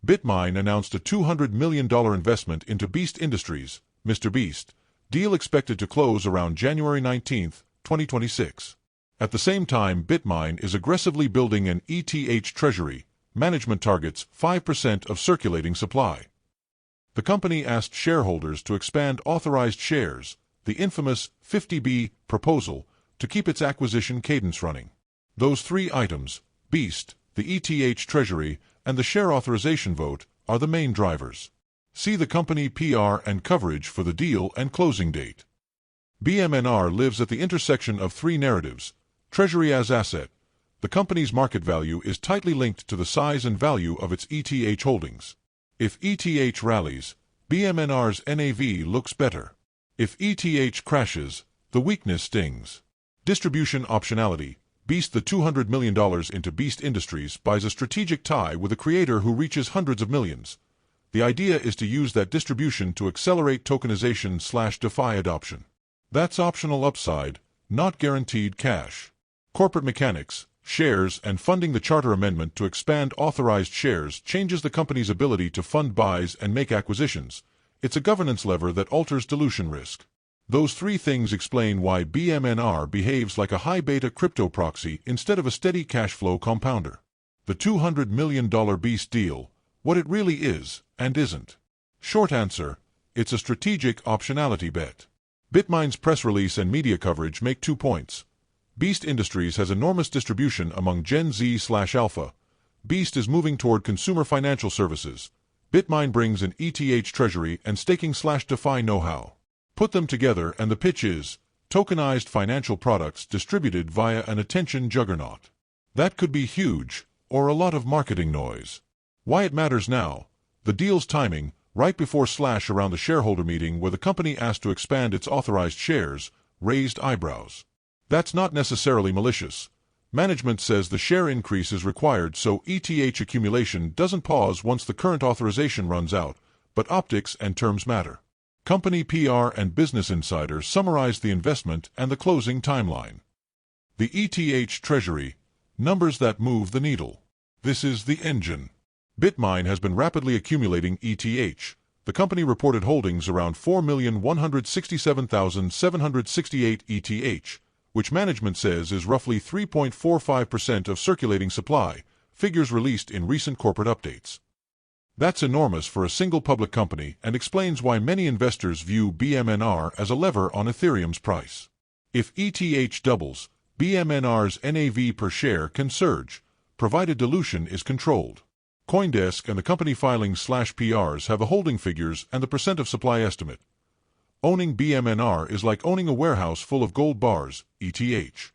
Bitmine announced a $200 million investment into Beast Industries, Mr. Beast, deal expected to close around January 19, 2026. At the same time, Bitmine is aggressively building an ETH treasury. Management targets 5% of circulating supply. The company asked shareholders to expand authorized shares, the infamous 50B proposal, to keep its acquisition cadence running. Those three items, Beast, the ETH treasury, and the share authorization vote, are the main drivers. See the company PR and coverage for the deal and closing date. Bmnr lives at the intersection of three narratives. Treasury as asset. The company's market value is tightly linked to the size and value of its ETH holdings. If ETH rallies, Bmnr's NAV looks better. If ETH crashes, the weakness stings. Distribution optionality. Beast, the $200 million into Beast Industries, buys a strategic tie with a creator who reaches hundreds of millions. The idea is to use that distribution to accelerate tokenization/DeFi adoption. That's optional upside, not guaranteed cash. Corporate mechanics, shares, and funding. The charter amendment to expand authorized shares changes the company's ability to fund buys and make acquisitions. It's a governance lever that alters dilution risk. Those three things explain why Bmnr behaves like a high-beta crypto proxy instead of a steady cash flow compounder. The $200 million Beast deal, what it really is and isn't. Short answer, it's a strategic optionality bet. Bitmine's press release and media coverage make 2 points. Beast Industries has enormous distribution among Gen Z/Alpha. Beast is moving toward consumer financial services. Bitmine brings an ETH treasury and staking/DeFi know-how. Put them together and the pitch is tokenized financial products distributed via an attention juggernaut. That could be huge, or a lot of marketing noise. Why it matters now? The deal's timing, right before/around the shareholder meeting where the company asked to expand its authorized shares, raised eyebrows. That's not necessarily malicious. Management says the share increase is required so ETH accumulation doesn't pause once the current authorization runs out, but optics and terms matter. Company PR and Business Insider summarized the investment and the closing timeline. The ETH treasury, numbers that move the needle. This is the engine. Bitmine has been rapidly accumulating ETH. The company reported holdings around 4,167,768 ETH, which management says is roughly 3.45% of circulating supply, figures released in recent corporate updates. That's enormous for a single public company and explains why many investors view Bmnr as a lever on Ethereum's price. If ETH doubles, Bmnr's NAV per share can surge, provided dilution is controlled. CoinDesk and the company filings/PRs have the holding figures and the percent of supply estimate. Owning Bmnr is like owning a warehouse full of gold bars, ETH.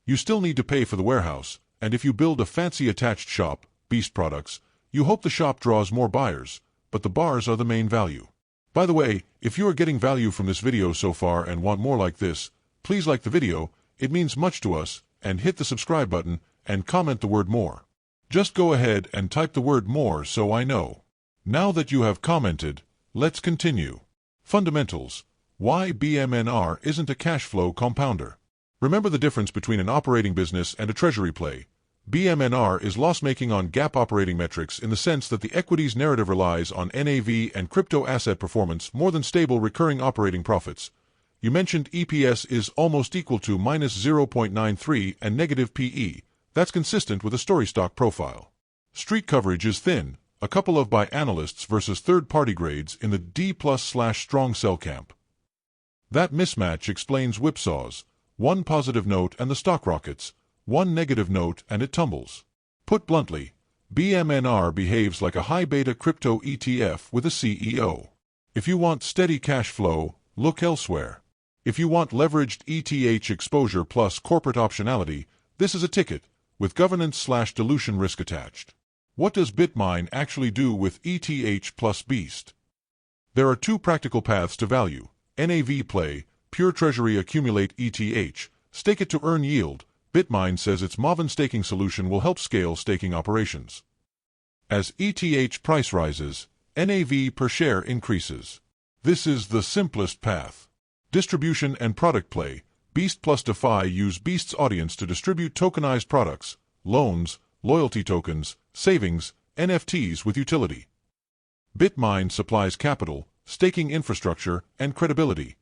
You still need to pay for the warehouse, and if you build a fancy attached shop, Beast Products, you hope the shop draws more buyers, but the bars are the main value. By the way, if you are getting value from this video so far and want more like this, please like the video, it means much to us, and hit the subscribe button, and comment the word more. Just go ahead and type the word more so I know. Now that you have commented, let's continue. Fundamentals. Why Bmnr isn't a cash flow compounder. Remember the difference between an operating business and a treasury play. Bmnr is loss-making on GAAP operating metrics in the sense that the equities narrative relies on NAV and crypto asset performance more than stable recurring operating profits. You mentioned EPS is almost equal to -0.93 and negative PE. That's consistent with a story stock profile. Street coverage is thin, a couple of by analysts versus third-party grades in the D+/strong sell camp. That mismatch explains whipsaws, one positive note and the stock rockets, one negative note and it tumbles. Put bluntly, Bmnr behaves like a high-beta crypto ETF with a CEO. If you want steady cash flow, look elsewhere. If you want leveraged ETH exposure plus corporate optionality, this is a ticket, with governance/dilution risk attached. What does Bitmine actually do with ETH plus Beast? There are two practical paths to value. NAV play, pure treasury accumulate ETH, stake it to earn yield. Bitmine says its Maven staking solution will help scale staking operations. As ETH price rises, NAV per share increases. This is the simplest path. Distribution and product play. Beast plus DeFi use Beast's audience to distribute tokenized products, loans, loyalty tokens, savings, NFTs with utility. Bitmine supplies capital, staking infrastructure, and credibility.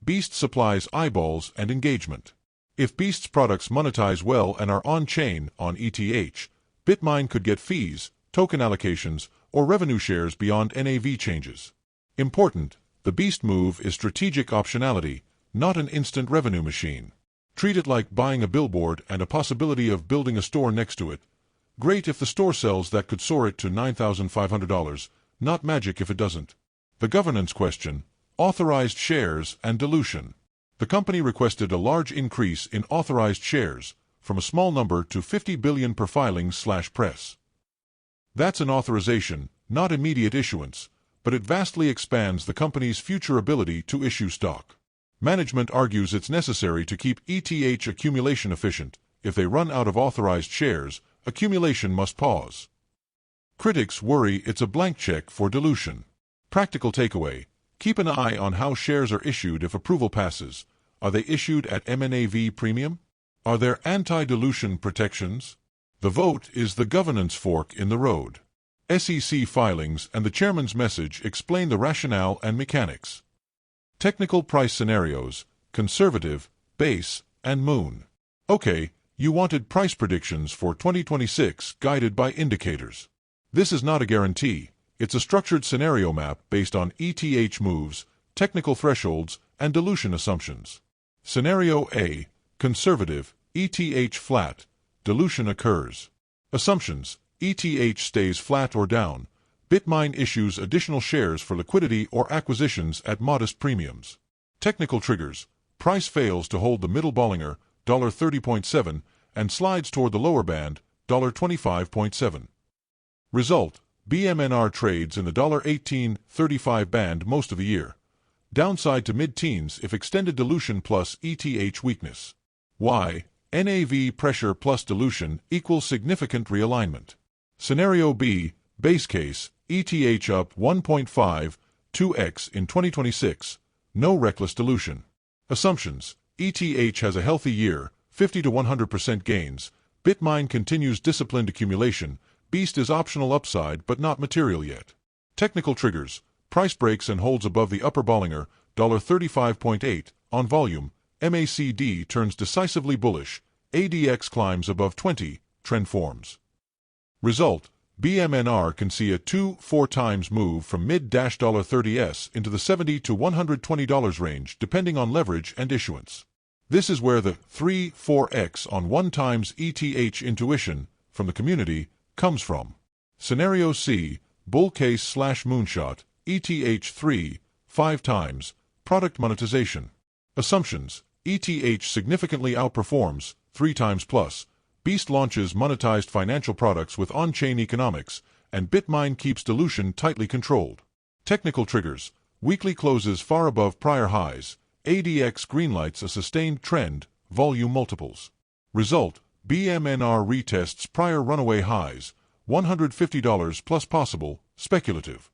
Beast supplies eyeballs and engagement. If Beast's products monetize well and are on-chain on ETH, Bitmine could get fees, token allocations, or revenue shares beyond NAV changes. Important, the Beast move is strategic optionality, not an instant revenue machine. Treat it like buying a billboard and a possibility of building a store next to it. Great if the store sells, that could soar it to $9,500, not magic if it doesn't. The governance question: authorized shares and dilution. The company requested a large increase in authorized shares, from a small number to 50 billion per filings/press. That's an authorization, not immediate issuance, but it vastly expands the company's future ability to issue stock. Management argues it's necessary to keep ETH accumulation efficient. If they run out of authorized shares, accumulation must pause. Critics worry it's a blank check for dilution. Practical takeaway: keep an eye on how shares are issued if approval passes. Are they issued at MNAV premium? Are there anti-dilution protections? The vote is the governance fork in the road. SEC filings and the chairman's message explain the rationale and mechanics. Technical price scenarios: conservative, base, and moon. Okay, you wanted price predictions for 2026 guided by indicators. This is not a guarantee. It's a structured scenario map based on ETH moves, technical thresholds, and dilution assumptions. Scenario A: conservative, ETH flat, dilution occurs. Assumptions: ETH stays flat or down. Bitmine issues additional shares for liquidity or acquisitions at modest premiums. Technical triggers: price fails to hold the middle Bmnr, $30.7, and slides toward the lower band, $25.7. Result: Bmnr trades in the $18.35 band most of the year. Downside to mid-teens if extended dilution plus ETH weakness. Why? NAV pressure plus dilution equals significant realignment. Scenario B: base case, ETH up 1.52x in 2026, no reckless dilution. Assumptions: ETH has a healthy year, 50 to 100% gains. Bitmine continues disciplined accumulation. Beast is optional upside but not material yet. Technical triggers: price breaks and holds above the upper Bmnr, $35.8, on volume. MACD turns decisively bullish. ADX climbs above 20, trend forms. Result: Bmnr can see a 2-4 times move from mid-$30s into the $70 to $120 range depending on leverage and issuance. This is where the 3-4x on 1 times ETH intuition from the community comes from. Scenario C: bull case/moonshot, ETH 3-5 times, product monetization. Assumptions: ETH significantly outperforms, 3 times plus. Beast launches monetized financial products with on-chain economics, and Bitmine keeps dilution tightly controlled. Technical triggers: weekly closes far above prior highs. ADX greenlights a sustained trend, volume multiples. Result: Bmnr retests prior runaway highs, $150 plus possible, speculative.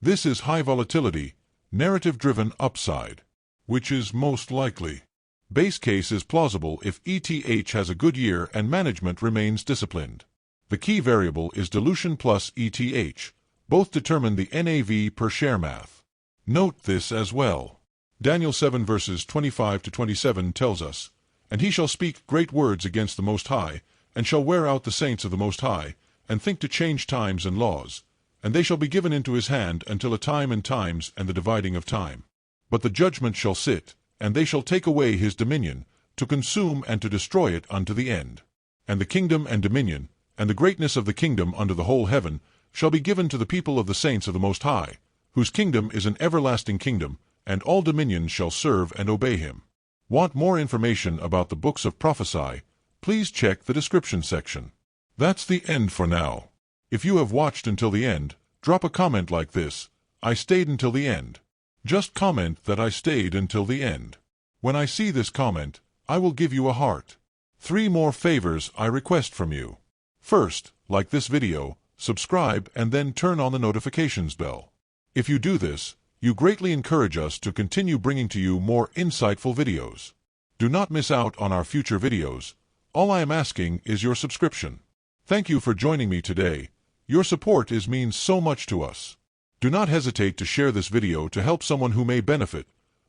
This is high volatility, narrative-driven upside. Which is most likely? Base case is plausible if ETH has a good year and management remains disciplined. The key variable is dilution plus ETH. Both determine the NAV per share math. Note this as well. Daniel 7 verses 25 to 27 tells us, "And he shall speak great words against the Most High, and shall wear out the saints of the Most High, and think to change times and laws. And they shall be given into his hand until a time and times and the dividing of time. But the judgment shall sit, and they shall take away his dominion, to consume and to destroy it unto the end. And the kingdom and dominion, and the greatness of the kingdom under the whole heaven, shall be given to the people of the saints of the Most High, whose kingdom is an everlasting kingdom, and all dominions shall serve and obey him." Want more information about the books of prophecy? Please check the description section. That's the end for now. If you have watched until the end, drop a comment like this: "I stayed until the end." Just comment that I stayed until the end. When I see this comment, I will give you a heart. 3 more favors I request from you. First, like this video, subscribe, and then turn on the notifications bell. If you do this, you greatly encourage us to continue bringing to you more insightful videos. Do not miss out on our future videos. All I am asking is your subscription. Thank you for joining me today. Your support means so much to us. Do not hesitate to share this video to help someone who may benefit.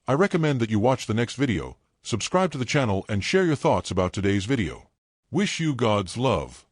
I recommend that you watch the next video, subscribe to the channel, and share your thoughts about today's video. Wish you God's love.